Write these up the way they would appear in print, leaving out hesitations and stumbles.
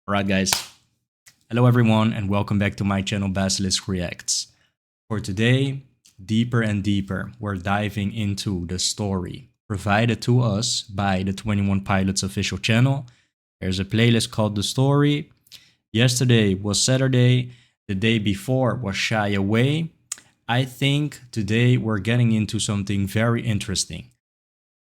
Alright guys, hello everyone and welcome back to my channel Basilisk Reacts. For today, deeper and deeper, we're diving into the story provided to us by the 21 Pilots official channel. There's a playlist called The Story. Yesterday was Saturday, the day before was Shy Away. I think today we're getting into something very interesting.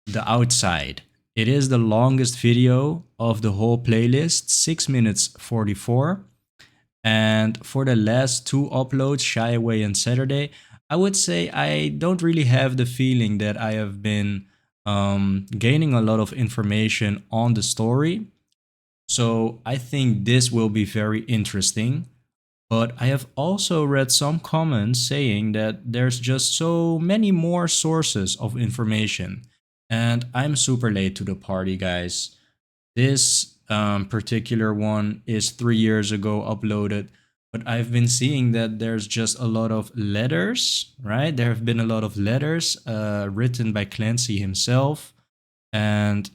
The Outside. It is the longest video of the whole playlist, 6 minutes 44. And for the last two uploads, Shy Away and Saturday, I would say I don't really have the feeling that I have been gaining a lot of information on the story. So I think this will be very interesting. But I have also read some comments saying that there's just so many more sources of information. And I'm super late to the party, guys. This particular one is 3 years ago uploaded, but I've been seeing that there's just a lot of letters, right? There have been a lot of letters written by Clancy himself. And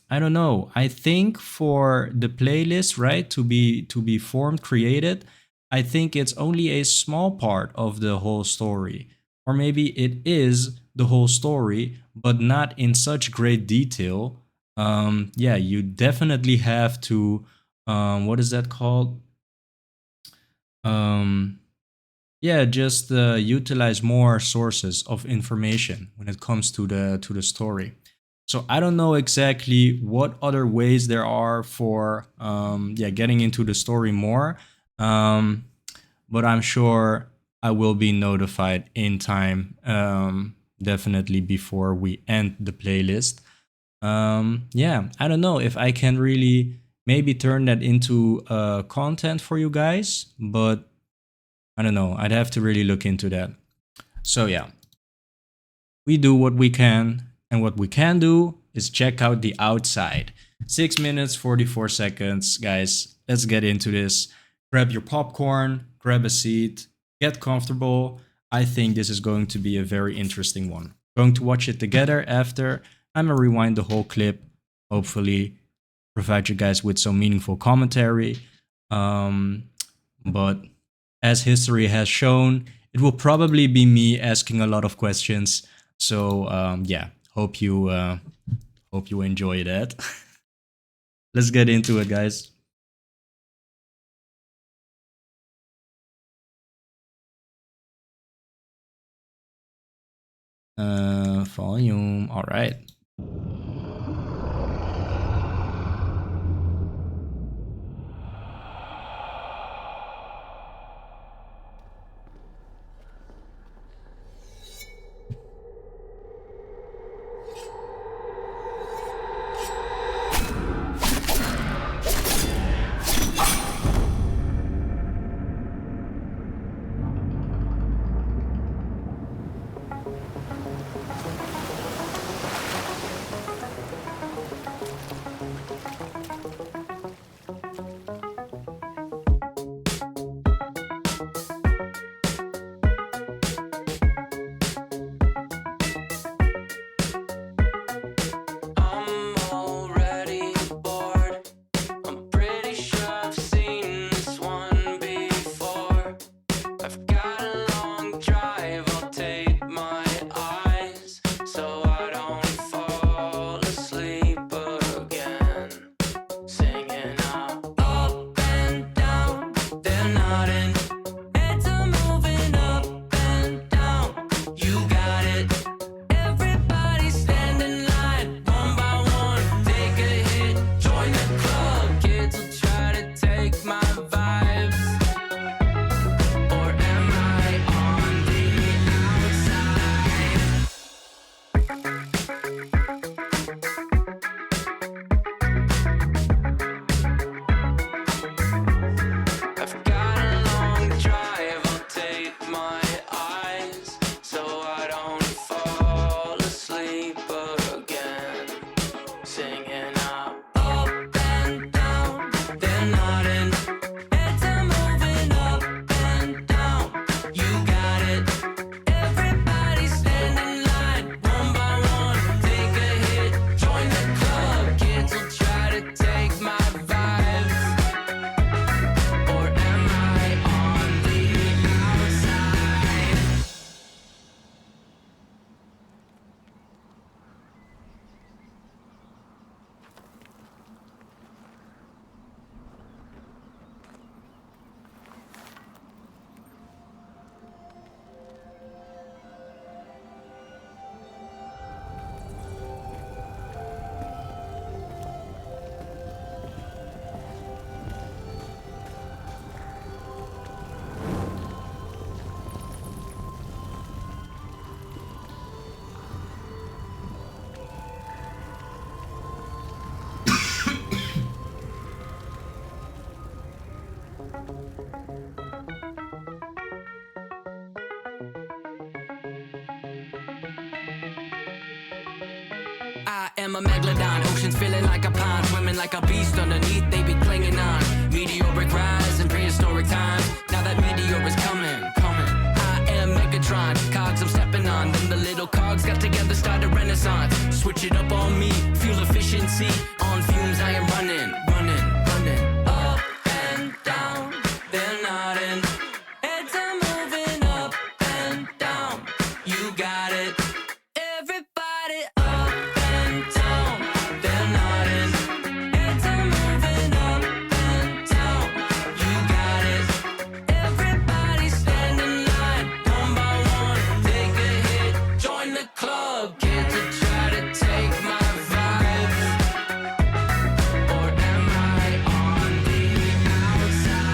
I don't know. I think for the playlist, right, to be formed, created, I think it's only a small part of the whole story. Or maybe it is the whole story, but not in such great detail. Yeah, you definitely have to what is that called? Um yeah, just utilize more sources of information when it comes to the story. So I don't know exactly what other ways there are for yeah, getting into the story more. Um, but I'm sure I will be notified in time, definitely before we end the playlist. Yeah, I don't know if I can really maybe turn that into content for you guys, but I don't know. I'd have to really look into that. So yeah, we do what we can, and what we can do is check out The Outside. 6 minutes 44 seconds, guys. Let's get into this. Grab your popcorn, grab a seat, get comfortable. I think this is going to be a very interesting one. Going to watch it together after. I'm gonna rewind the whole clip. Hopefully, provide you guys with some meaningful commentary. But as history has shown, it will probably be me asking a lot of questions. So yeah, hope you enjoy that. Let's get into it, guys. Volume. All right. I am a megalodon, oceans feeling like a pond, swimming like a beast underneath, they be clinging on. Meteoric rise in prehistoric times, now that meteor is coming. I am Megatron, cogs I'm stepping on, then the little cogs got together, started renaissance. Switch it up on me, fuel efficiency, on fumes I am running. Up and down, they're nodding, heads are moving up and down, you got it. Everybody up and down, they're nodding, heads are moving up and down, you got it. Everybody stand in line, one by one, take a hit, join the club, get to try to take my vibes, or am I on the outside?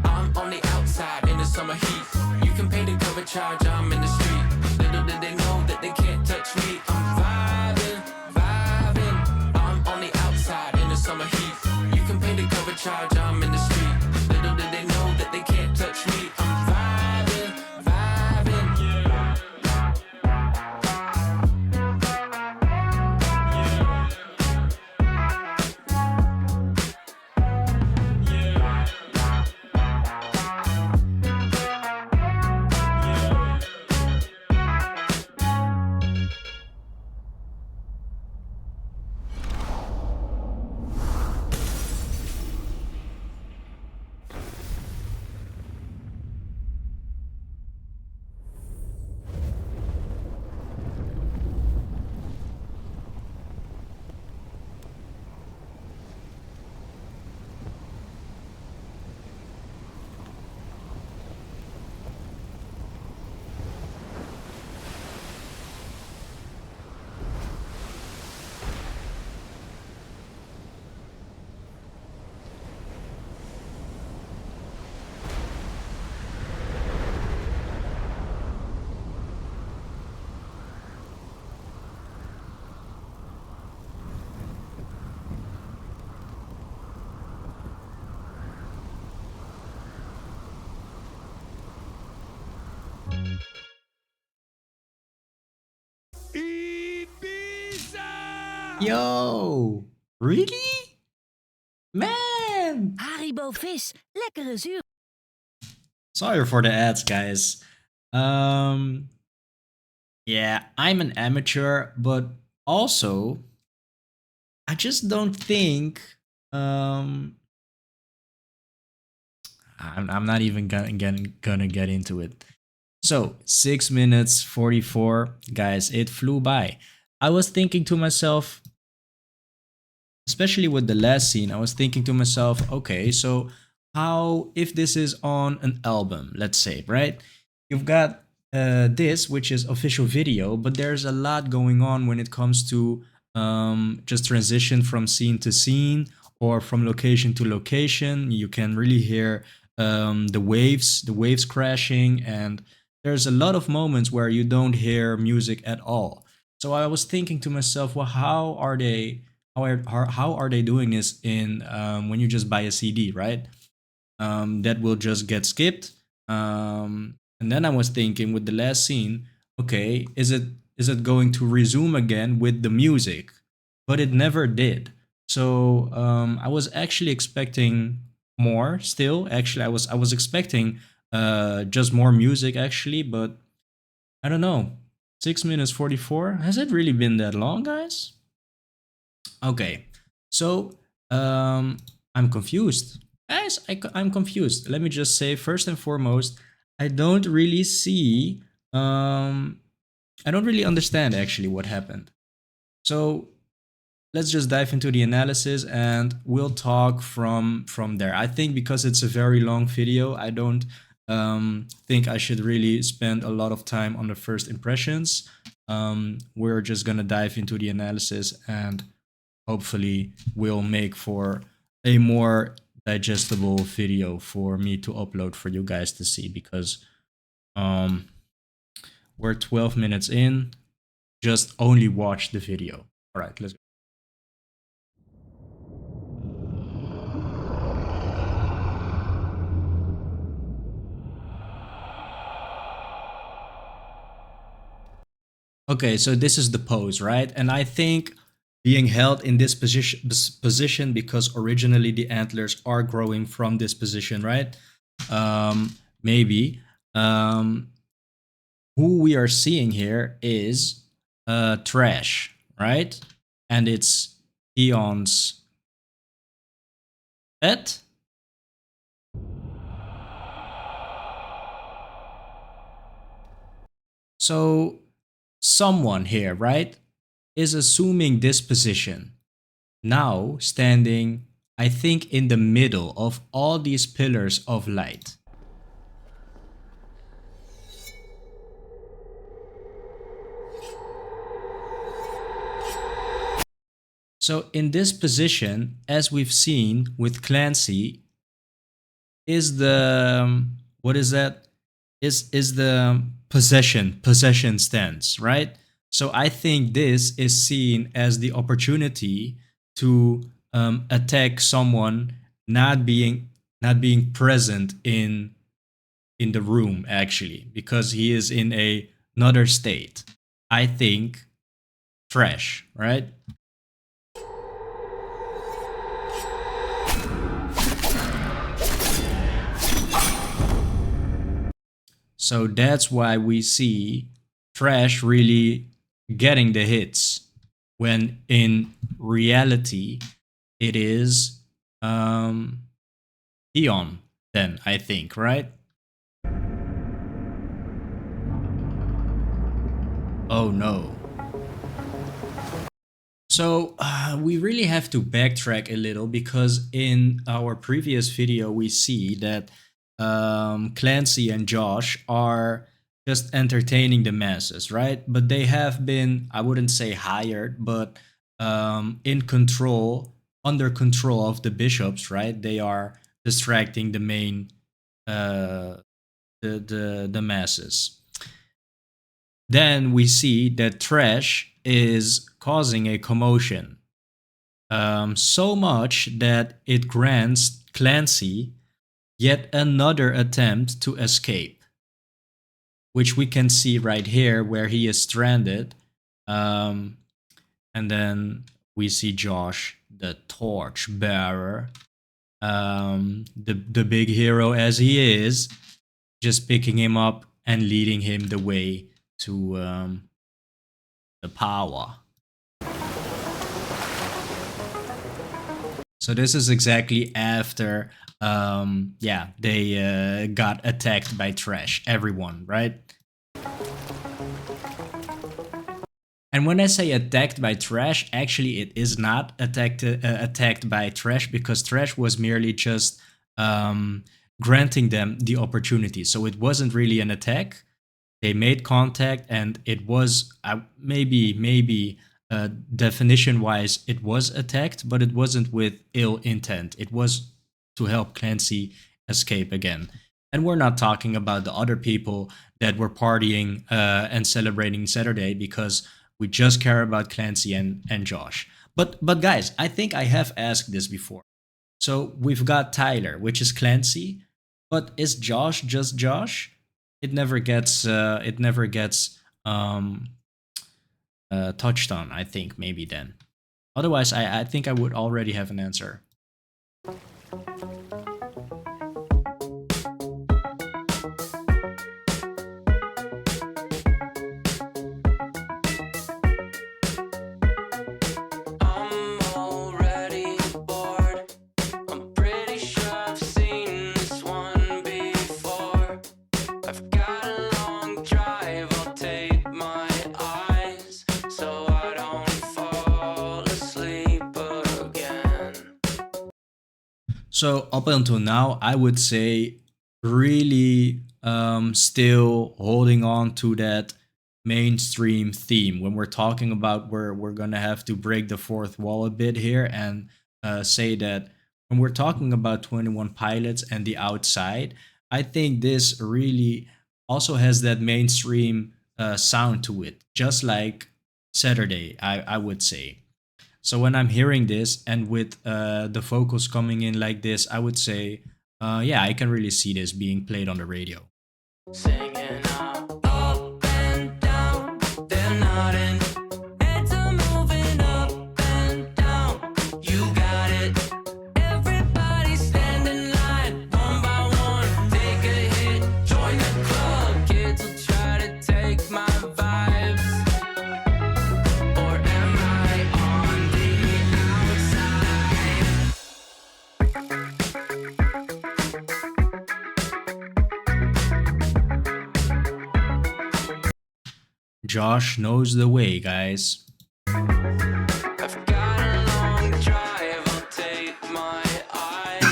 I'm on the outside in the summer heat. You can pay the cover charge, I'm in the street. Little did they know that they can't touch me. I'm vibing. I'm on the outside in the summer heat. You can pay the cover charge, I'm in the street. Little did they know that they can't touch me. I'm vibing. Yo, really? Man! Haribo vis, lekkere zuur. Sorry for the ads, guys. Um, yeah, I'm an amateur, but also I just don't think I'm not even gonna get into it. So 6 minutes 44, guys, it flew by. I was thinking to myself, especially with the last scene, I was thinking to myself, okay, so how if this is on an album, let's say, right? You've got this, which is official video, but there's a lot going on when it comes to just transition from scene to scene or from location to location. You can really hear the waves crashing, and there's a lot of moments where you don't hear music at all. So I was thinking to myself, well, how are they doing this in when you just buy a CD, right? That will just get skipped. And then I was thinking with the last scene, okay, is it is it going to resume again with the music? But it never did. So I was actually expecting more. Still, actually, I was expecting just more music actually, but I don't know. 6 minutes 44. Has it really been that long, guys? Okay, so I'm confused, guys. I'm confused. Let me just say first and foremost, I don't really see. Um, I don't really understand actually what happened. So let's just dive into the analysis and we'll talk from there. I think because it's a very long video, I don't think I should really spend a lot of time on the first impressions. We're just gonna dive into the analysis and hopefully we'll make for a more digestible video for me to upload for you guys to see, because um, we're 12 minutes in. Just only watch the video. All right, let's go. Okay, so this is the pose, right? And I think being held in this position because originally the antlers are growing from this position, right? Maybe. Um, who we are seeing here is Trash, right? And it's Eon's pet. So someone here, right, is assuming this position. Now standing, I think, in the middle of all these pillars of light. So in this position, as we've seen with Clancy, is the what is that? Is the possession stance, right? So I think this is seen as the opportunity to attack someone not being present in the room actually, because he is in another state. I think Trash, right? So that's why we see Trash really getting the hits, when in reality it is Eon, then I think, right? Oh no. So we really have to backtrack a little, because in our previous video we see that Clancy and Josh are just entertaining the masses, right? But they have been, I wouldn't say hired, but in control, under control of the bishops, right? They are distracting the main, uh, the masses. Then we see that Trash is causing a commotion, so much that it grants Clancy yet another attempt to escape, which we can see right here where he is stranded. Um, and then we see Josh, the torch bearer, the big hero as he is, just picking him up and leading him the way to the power. So this is exactly after, yeah, they got attacked by Trash, everyone, right? And when I say attacked by Trash, actually it is not attacked by Trash, because Trash was merely just granting them the opportunity. So it wasn't really an attack. They made contact, and it was maybe definition wise it was attacked, but it wasn't with ill intent. It was to help Clancy escape again. And we're not talking about the other people that were partying and celebrating Saturday, because we just care about Clancy and Josh. But guys, I think I have asked this before. So we've got Tyler, which is Clancy, but is Josh just Josh? It never gets touched on, I think, maybe then. Otherwise, I think I would already have an answer. I'm already bored. I'm pretty sure I've seen this one before. I've got a long drive, I'll tape my eyes so I don't fall asleep again. So up until now, I would say really still holding on to that mainstream theme when we're talking about where we're gonna have to break the fourth wall a bit here and say that when we're talking about 21 Pilots and the outside, I think this really also has that mainstream sound to it, just like Saturday, I would say. So when I'm hearing this and with the vocals coming in like this, I would say, yeah, I can really see this being played on the radio. Singing up and down, they're nodding. Heads are moving up and down. You got it. Everybody stand in line, one by one. Take a hit, join the club. Kids will try to take my vibes. Or am I on the outside? Josh knows the way, guys. I've got a long drive, I'll take my eyes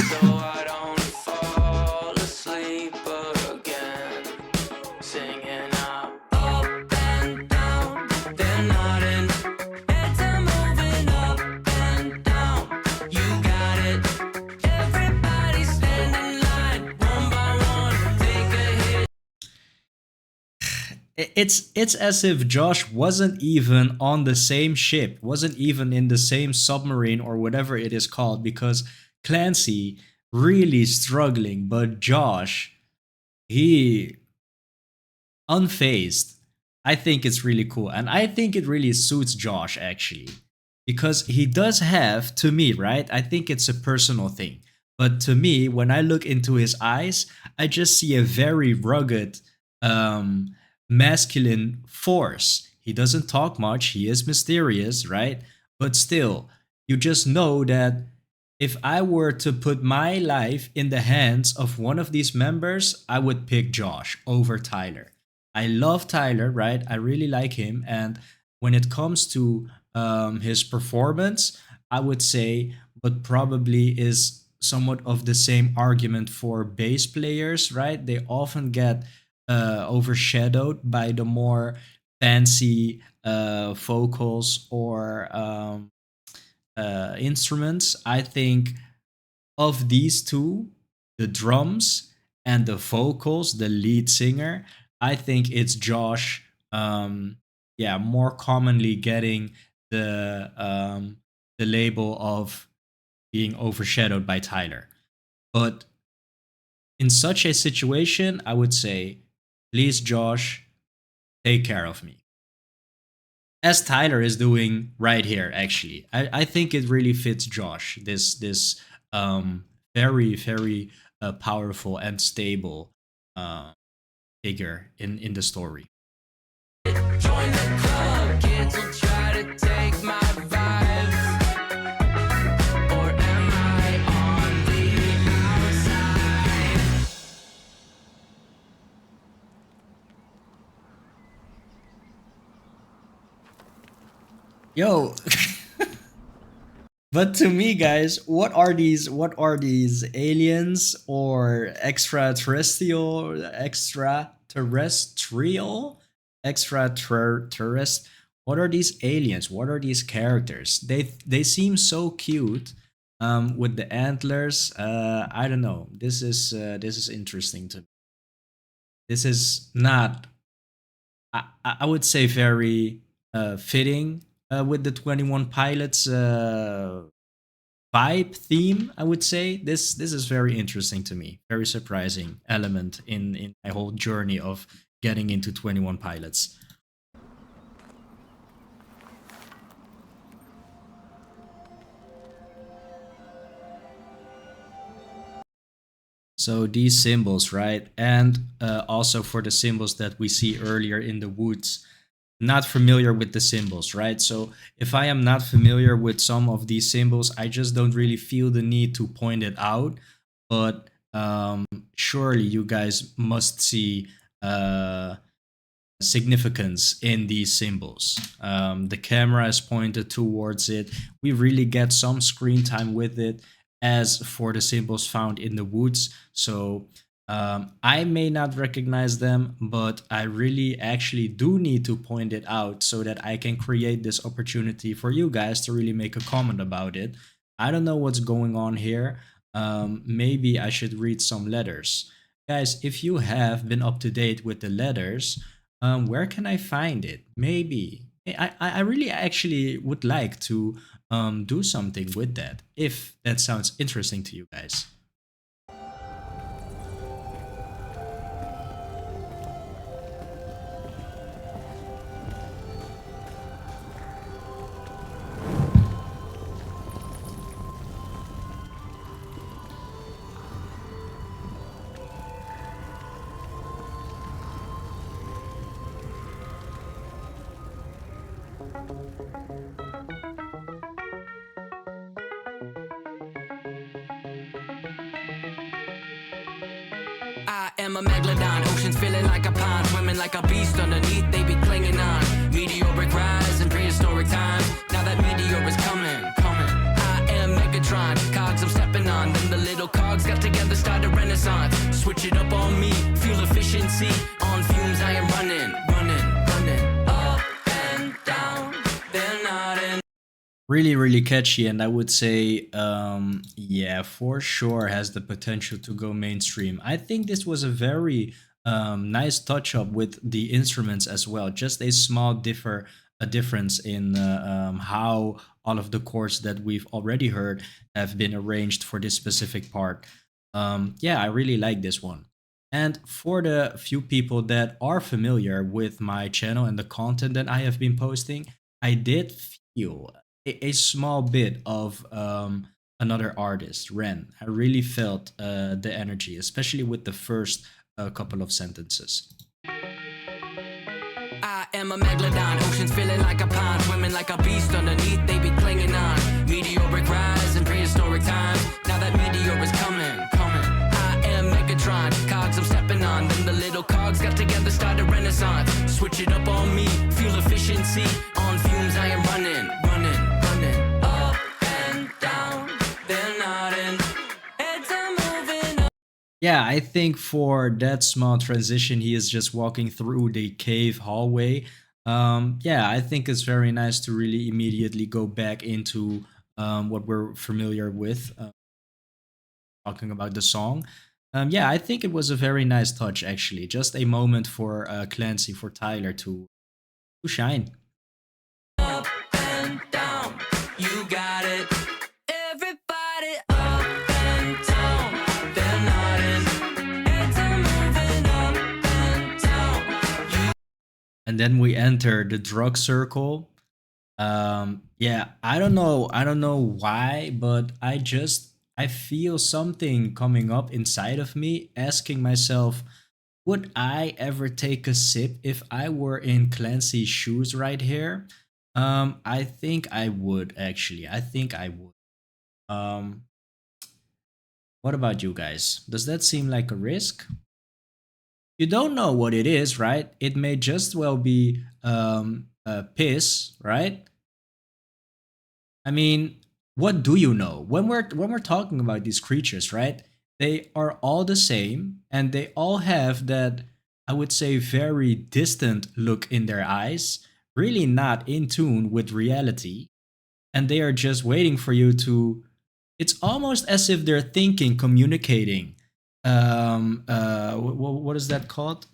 so I don't fall asleep again. Singing up and down, they're nodding. Heads are moving up and down. You got it. Everybody stand in line, one by one. Take a hit. It's as if Josh wasn't even on the same ship, wasn't even in the same submarine or whatever it is called, because Clancy really struggling, but Josh, he unfazed. I think it's really cool. And I think it really suits Josh actually. Because he does have, to me, right? I think it's a personal thing. But to me, when I look into his eyes, I just see a very rugged, masculine force. He doesn't talk much, he is mysterious, right? But still, you just know that if I were to put my life in the hands of one of these members, I would pick Josh over Tyler. I love Tyler, right? I really like him. And when it comes to his performance, I would say, but probably is somewhat of the same argument for bass players, right? They often get overshadowed by the more fancy vocals or instruments. I think of these two, the drums and the vocals, the lead singer, I think it's Josh. Yeah, more commonly getting the label of being overshadowed by Tyler. But in such a situation, I would say, please, Josh, take care of me. As Tyler is doing right here, actually. I think it really fits Josh, this very, very powerful and stable figure in the story. Join the club, kids will try to take my vibes. Or am I on the outside? Yo. But to me, guys, what are these aliens or extraterrestrial? What are these aliens? What are these characters? They seem so cute with the antlers. I don't know. This is interesting to me. This is not, I would say, very fitting with the 21 Pilots vibe theme. I would say this is very interesting to me. Very surprising element in my whole journey of getting into 21 Pilots. So these symbols, right? And also for the symbols that we see earlier in the woods, not familiar with the symbols, right? So if I am not familiar with some of these symbols, I just don't really feel the need to point it out. But surely you guys must see uh, significance in these symbols. The camera is pointed towards it. We really get some screen time with it, as for the symbols found in the woods. So I may not recognize them, but I really actually do need to point it out so that I can create this opportunity for you guys to really make a comment about it. I don't know what's going on here. Maybe I should read some letters. Guys, if you have been up to date with the letters, where can I find it? Maybe. I really actually would like to do something with that, if that sounds interesting to you guys. I am a megalodon, oceans feeling like a pond, swimming like a beast underneath, they be clinging on. Meteoric rise in prehistoric times, now that meteor is coming. I am Megatron, cogs I'm stepping on, then the little cogs got together, started renaissance. Switch it up on me, fuel efficiency, on fumes I am running. Up and down, they're not in. Really, really catchy, and I would say, yeah, for sure has the potential to go mainstream. I think this was a very nice touch up with the instruments as well. Just a small a difference in how all of the chords that we've already heard have been arranged for this specific part. Yeah, I really like this one. And for the few people that are familiar with my channel and the content that I have been posting, I did feel a small bit of another artist, Ren. I really felt the energy, especially with the first couple of sentences. I am a megalodon, oceans feeling like a pond, swimming like a beast underneath, they be clinging on. Meteoric rise in prehistoric times, now that meteor is coming. I am Megatron, cogs I'm stepping on, then the little cogs got together, started renaissance. Switch it up on me, fuel efficiency, on fumes I am running. Up and down, they're nodding, heads are moving. Yeah, I think for that small transition, he is just walking through the cave hallway. Yeah, I think it's very nice to really immediately go back into what we're familiar with, talking about the song. Yeah, I think it was a very nice touch, actually. Just a moment for Clancy, for Tyler to shine. Up and down, you got it. Everybody up and down, they're nodding, heads are moving up and down. And then we enter the drug circle. Yeah, I don't know why, but I feel something coming up inside of me, asking myself, would I ever take a sip if I were in Clancy's shoes right here? I think I would, actually. I think I would. Um what about you guys? Does that seem like a risk? You don't know what it is, right? It may just well be piss, right? I mean, what do you know? When we're talking about these creatures, right? They are all the same and they all have that, I would say, very distant look in their eyes, really not in tune with reality, and they are just waiting for you to, it's almost as if they're thinking, communicating. What is that called?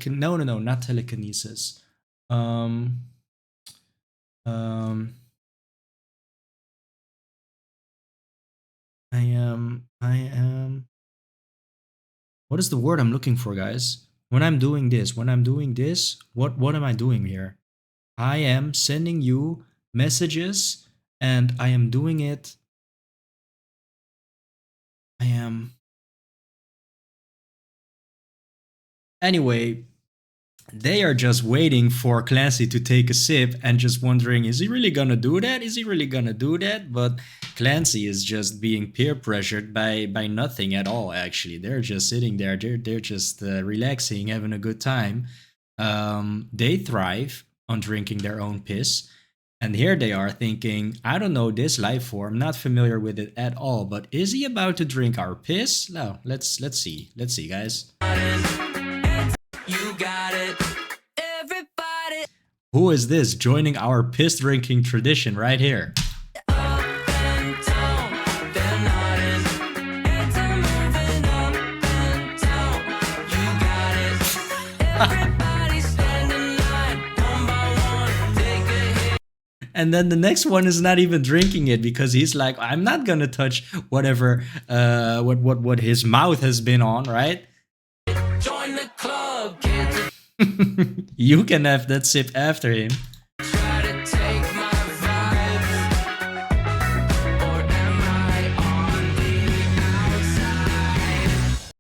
No, not telekinesis. Um um I am, what is the word I'm looking for, guys? When I'm doing this, what am I doing here? I am sending you messages and I am doing it. I am Anyway, they are just waiting for Clancy to take a sip and just wondering, is he really gonna do that? Is he really gonna do that? But Clancy is just being peer pressured by nothing at all. Actually, they're just sitting there. They're just relaxing, having a good time. They thrive on drinking their own piss. And here they are thinking, I don't know this life form, not familiar with it at all, but is he about to drink our piss? No, let's see. Let's see, guys. You got it. Everybody Who is this joining our piss drinking tradition right here? up and down. They're nodding. Heads are moving up and down. You got it. Everybody stand in line. One by one. Take a hit. And then the next one is not even drinking it because he's like, I'm not gonna touch whatever what his mouth has been on, right? Join the club. Kids You can have that sip after him. try to take my vibes. Or am I on the outside?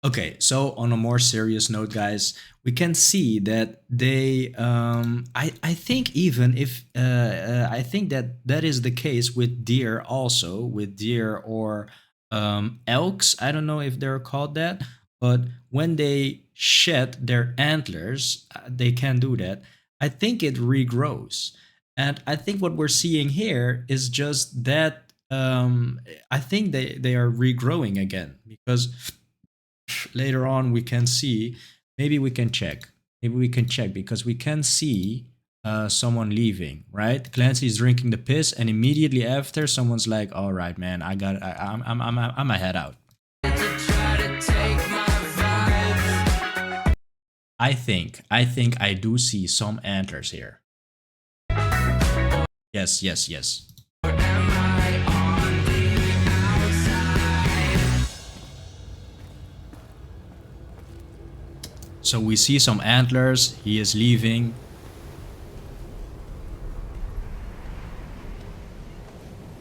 Okay, so on a more serious note, guys, we can see that they, I think even if, I think that that is the case with deer also, with deer or elks. I don't know if they're called that, but when they shed their antlers, they can do that. I think it regrows. And I think what we're seeing here is just that I think they are regrowing again because later on we can see, maybe we can check, maybe we can check because we can see someone leaving, right? Clancy's drinking the piss and immediately after someone's like, all right man, I'm a head out. To try to take my vibes. I think I do see some antlers here. Yes, yes, yes. Or am I on the outside? So we see some antlers, he is leaving.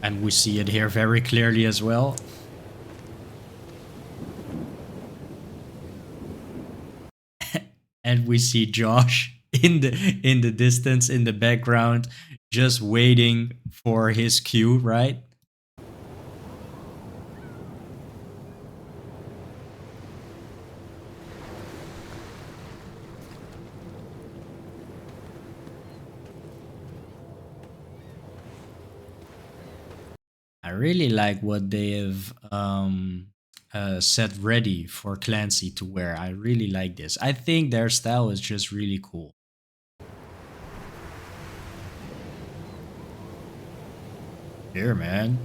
And we see it here very clearly as well. And we see Josh in the distance in the background just waiting for his cue, right? I really like what they have set ready for Clancy to wear. I really like this. I think their style is just really cool. Here, man.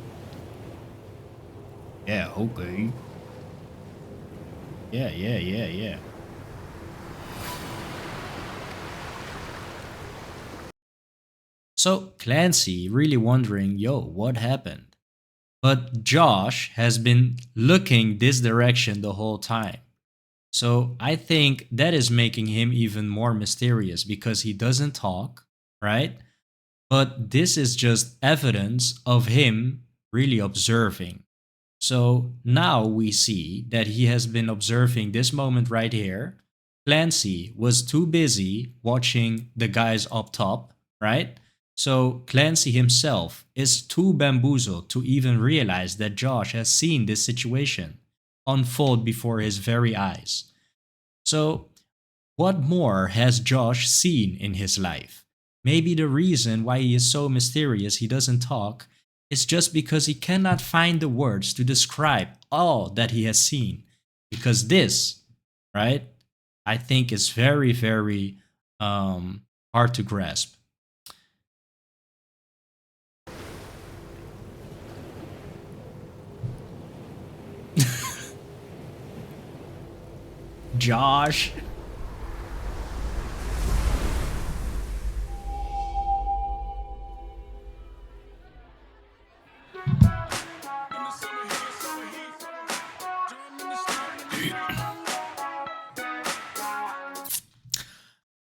Yeah, okay. Yeah. So Clancy really wondering, yo, what happened? But Josh has been looking this direction the whole time. So I think that is making him even more mysterious because he doesn't talk, right? But this is just evidence of him really observing. So now we see that he has been observing this moment right here. Clancy was too busy watching the guys up top, right? So Clancy himself is too bamboozled to even realize that Josh has seen this situation unfold before his very eyes. So, what more has Josh seen in his life? Maybe the reason why he is so mysterious, he doesn't talk, is just because he cannot find the words to describe all that he has seen. Because this, right, I think is very, very hard to grasp. Josh.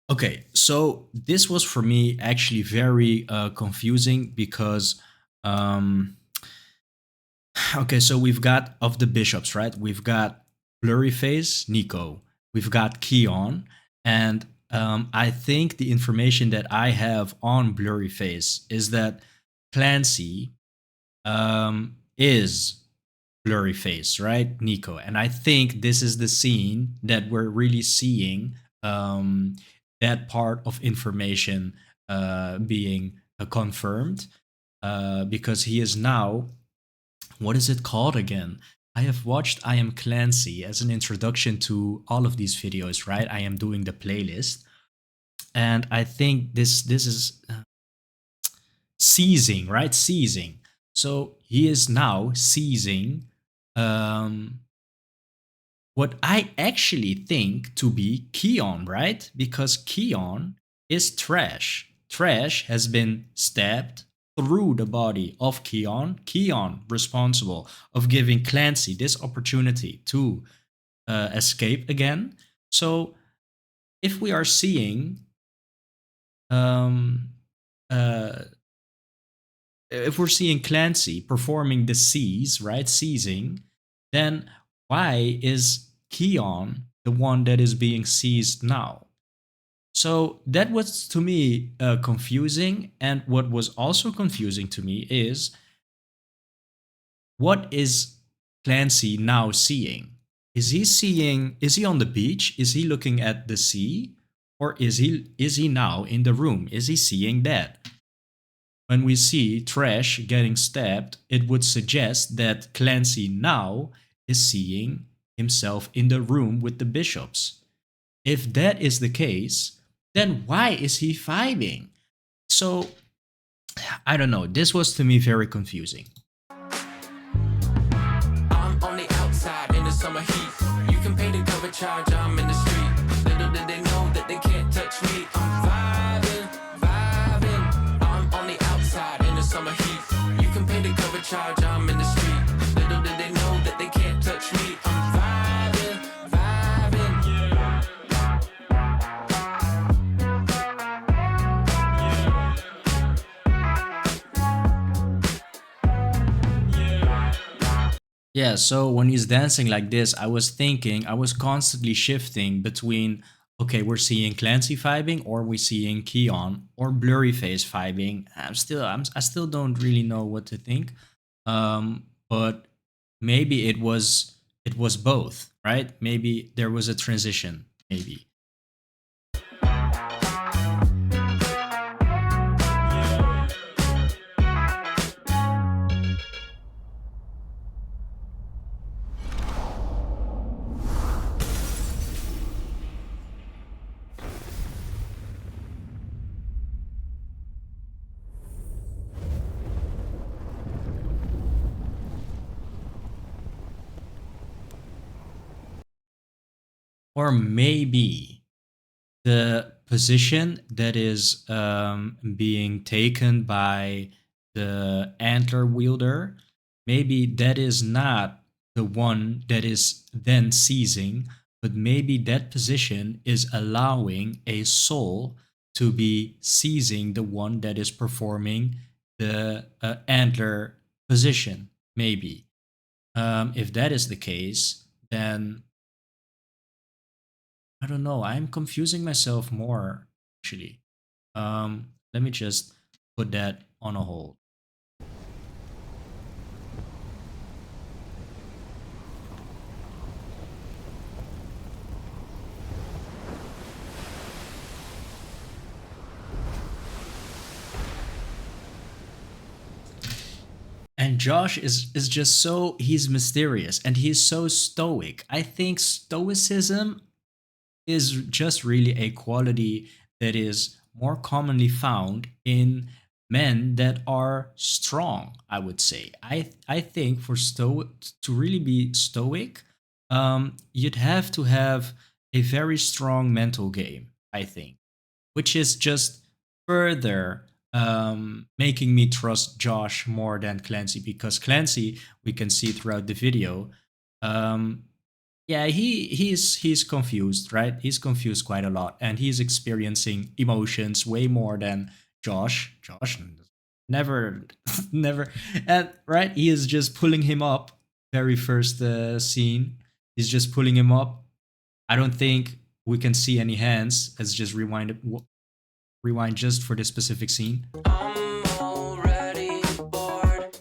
Okay, so this was for me actually very confusing because okay, so we've got of the bishops, right? We've got Blurry Face, Nico. we've got Keon, and I think the information that I have on Blurry Face is that Clancy is Blurry Face, right, Nico? And I think this is the scene that we're really seeing that part of information being confirmed because he is now, what is it called again? I have watched I Am Clancy as an introduction to all of these videos, right? I am doing the playlist, and I think this is seizing, right? Seizing. So he is now seizing um, what I actually think to be Keon, right? Because Keon is Trash. Trash has been stabbed through the body of Keon. Keon responsible of giving Clancy this opportunity to escape again. So if we are seeing um, uh, if we're seeing Clancy performing the seize, right, seizing, then why is Keon the one that is being seized now? So that was to me confusing. And what was also confusing to me is what is Clancy now seeing? Is he on the beach? Is he looking at the sea? Or is he now in the room? Is he seeing that? When we see Trash getting stabbed, it would suggest that Clancy now is seeing himself in the room with the bishops. If that is the case, then why is he vibing? So, I don't know. This was to me very confusing. I'm on the outside in the summer heat. You can pay the cover charge, I'm in the street. Little did they know that they can't touch me. I'm vibing, vibing. I'm on the outside in the summer heat. You can pay the cover charge, I'm in the street. Little did they know that they can't touch me. I'm vibing, vibing. Yeah, so when he's dancing like this, I was constantly shifting between, okay, we're seeing Clancy vibing, or we're seeing Keon or Blurry Face vibing. I still don't really know what to think. But maybe it was both, right? Maybe there was a transition, maybe. Or maybe the position that is being taken by the antler wielder, maybe that is not the one that is then seizing, but maybe that position is allowing a soul to be seizing the one that is performing the antler position. Maybe. If that is the case, then I don't know. I'm confusing myself more, actually. Let me just put that on a hold. And Josh is just so, he's mysterious and he's so stoic. I think stoicism is just really a quality that is more commonly found in men that are strong, I would say. I think for to really be stoic, you'd have to have a very strong mental game, I think, which is just further making me trust Josh more than Clancy, because Clancy, we can see throughout the video, um, yeah, he's confused, right? He's confused quite a lot, and he's experiencing emotions way more than Josh. Josh never, never, and right, he is just pulling him up. Very first scene, he's just pulling him up, I don't think we can see any hands. Let's just rewind it. Rewind just for this specific scene. I'm already bored.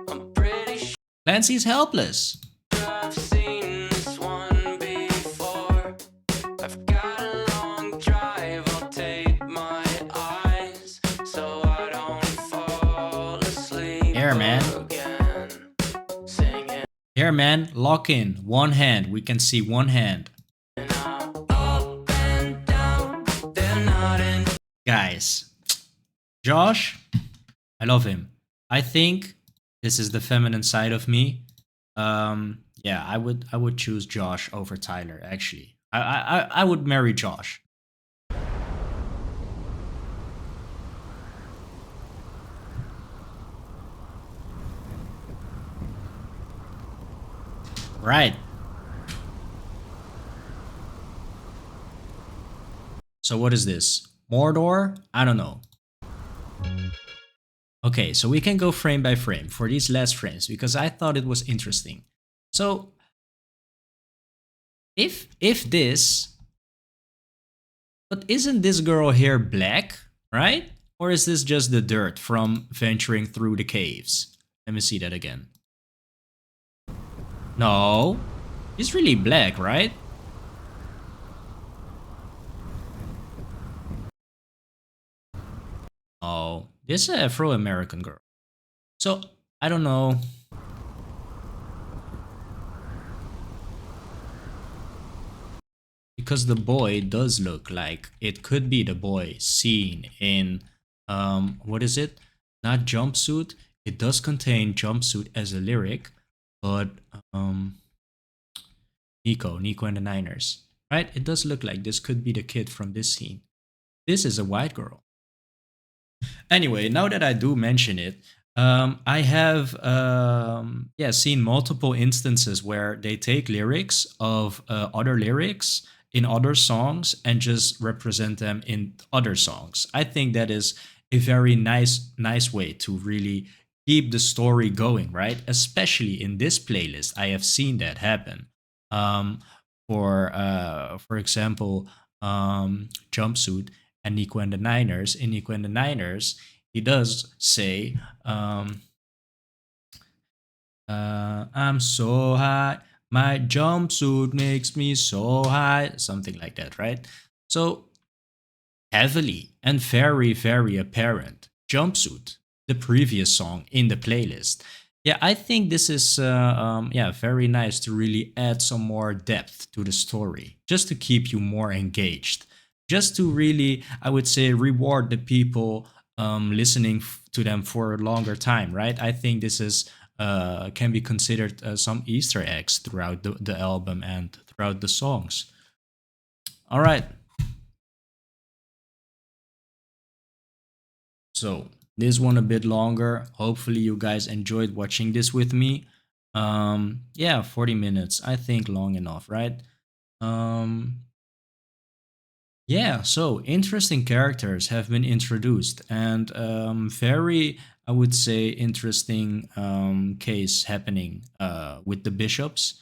I'm pretty sure Clancy's helpless. I've seen this one before. I've got a long drive, I'll tape my eyes so I don't fall asleep Here, man. again. Singing Here, man. Lock in. One hand. We can see one hand. now, up and down, they're not in. Guys, Josh, I love him. I think this is the feminine side of me. Yeah, I would choose Josh over Tyler. Actually, I would marry Josh. Right. So what is this? Mordor? I don't know. Okay, so we can go frame by frame for these last frames because I thought it was interesting. So if this, but isn't this girl here black, right? Or is this just the dirt from venturing through the caves? Let me see that again. No, she's really black, right? Oh, this is an Afro-American girl. So, I don't know. Because the boy does look like it could be the boy seen in, what is it? Not jumpsuit. It does contain jumpsuit as a lyric, but, Nico and the Niners, right? It does look like this could be the kid from this scene. This is a white girl. Anyway, now that I do mention it, I have yeah seen multiple instances where they take lyrics of other lyrics in other songs and just represent them in other songs. I think that is a very nice way to really keep the story going, right? Especially in this playlist, I have seen that happen. Um, for example, Jumpsuit and Nico and the Niners. In Nico and the Niners, he does say, I'm so hot, my jumpsuit makes me so hot, something like that, right? So, heavily and very apparent jumpsuit, the previous song in the playlist. Yeah, I think this is yeah very nice to really add some more depth to the story, just to keep you more engaged, just to really, I would say, reward the people listening to them for a longer time, right? I think this is can be considered some Easter eggs throughout the album and throughout the songs. All right. So this one a bit longer. Hopefully you guys enjoyed watching this with me. Yeah, 40 minutes. I think long enough, right? Um, yeah, so interesting characters have been introduced, and very, I would say, interesting case happening with the bishops.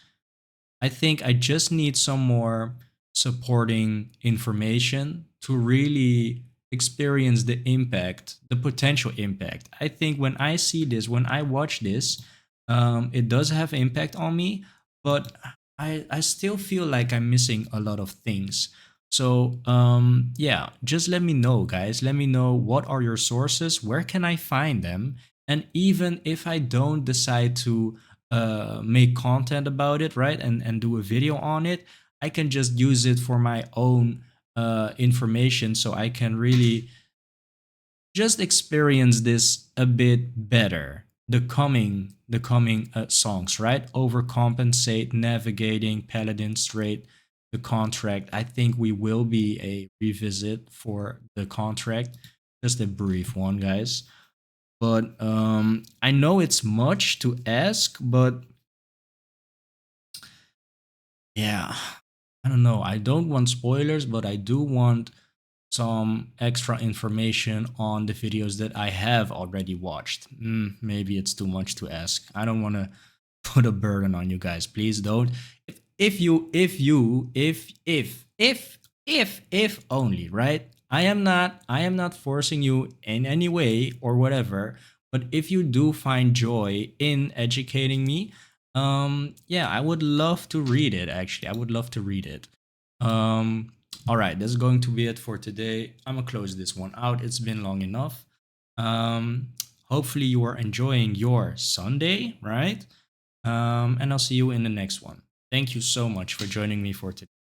I think I just need some more supporting information to really experience the impact, the potential impact. I think when I see this, when I watch this, it does have impact on me, but I still feel like I'm missing a lot of things. So yeah, just let me know, guys. Let me know what are your sources, where can I find them, and even if I don't decide to make content about it, right, and do a video on it, I can just use it for my own information, so I can really just experience this a bit better. The coming songs, right? Overcompensate, navigating, Paladin straight, the contract. I think we will be a revisit for the contract, just a brief one, guys. But I know it's much to ask, but yeah, I don't know. I don't want spoilers, but I do want some extra information on the videos that I have already watched. Maybe it's too much to ask. I don't want to put a burden on you guys. Please don't. if only, right? I am not forcing you in any way or whatever, but if you do find joy in educating me, yeah, I would love to read it. Actually, I would love to read it. um all right, that's going to be it for today. I'm gonna close this one out. It's been long enough. um Hopefully you are enjoying your Sunday, right? And I'll see you in the next one. Thank you so much for joining me for today.